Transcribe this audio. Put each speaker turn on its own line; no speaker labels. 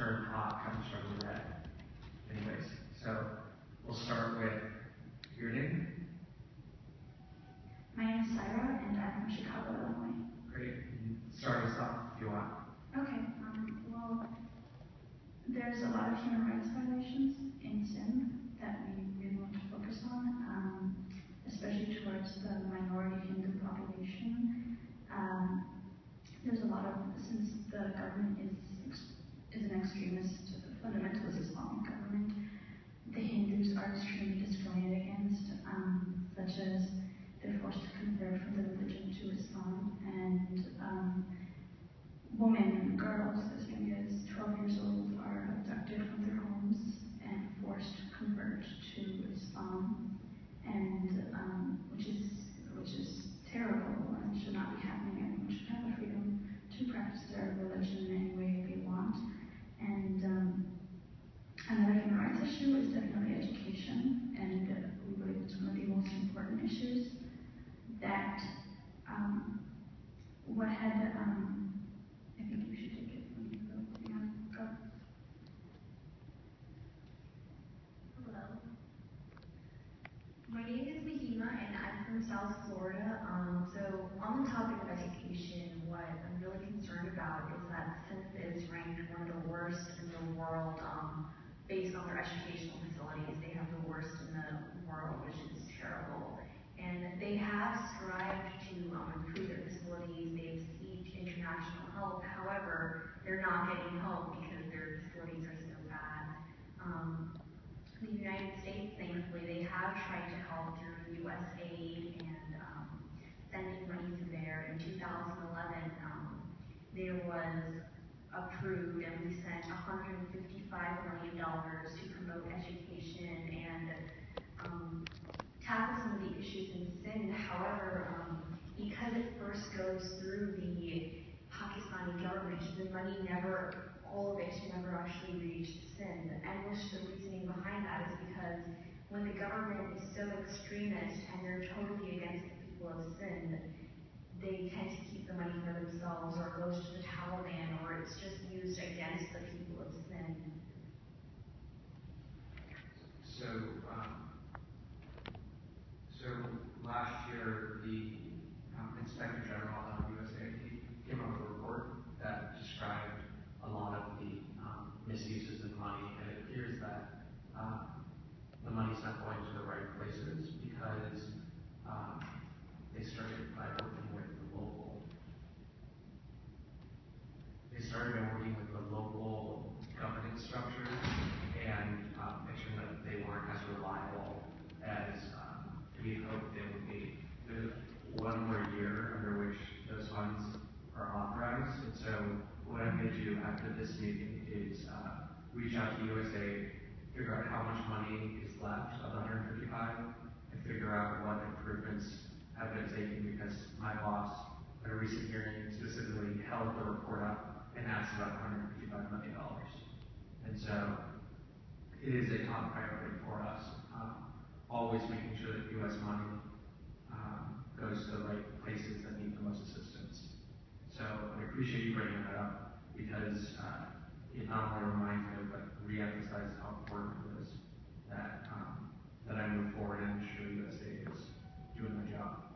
turned hot comes from the red. Anyways, so we'll start with your name.
My name is Syra, and I'm from Chicago, Illinois.
Great. Start us off if you want.
Okay. Well, there's a lot of human rights violations in Sindh that we really want to focus on, especially towards the minority Hindu population. There's a lot of, since the government is an extremist, fundamentalist Islamic government, the Hindus are extremely discriminated against, such as they're forced to convert from the religion to Islam, and women, girls as young as 12 years old are abducted from their homes and forced to convert to Islam, and which is terrible and should not be happening. Everyone should have the freedom to practice their religion in any way they want. And another human rights issue is definitely education, and we believe it's one of the most important issues that what had I think you should take it when you go. Yeah, go.
Hello. My name is Mahima, and I'm from South Florida. So on the topic of education, what I'm really concerned about is that Sindh is ranked one of the worst in the world based on their educational facilities. They have the worst in the world, which is terrible. And they have strived to improve their facilities. They've sought international help. However, they're not getting help because their facilities are so bad. The United States, thankfully, they have tried to help through USAID and sending money through there. In 2011, there was approved, and we sent $155 million to promote education and tackle some of the issues in Sindh. However, because it first goes through the Pakistani government, the money never, all of it never actually reached Sindh. And the reasoning behind that is because when the government is so extremist and they're totally against the people of Sindh, they tend to keep the money for themselves, or it goes to the Taliban, or it's just used against the people of Sindh.
So last year, the Inspector General of USAID came up with a report that described a lot of the misuses of money, and it appears that the money's not going to the right places because they started by working with the local. They started by working with the local governance structures and ensuring that they weren't as reliable as we hoped they would be. There's one more year under which those funds are authorized, and so what I'm going to do after this meeting is reach out to USAID, figure out how much money is left of the 155, and figure out what improvements have been taken, because my boss at a recent hearing specifically held the report up and asked about $155 million. And so it is a top priority for us, always making sure that U.S. money goes to the right places that need the most assistance. So I appreciate you bringing that up, because it not only reminds me, but re-emphasizes how important it is that I move forward and ensure USAID is doing their job.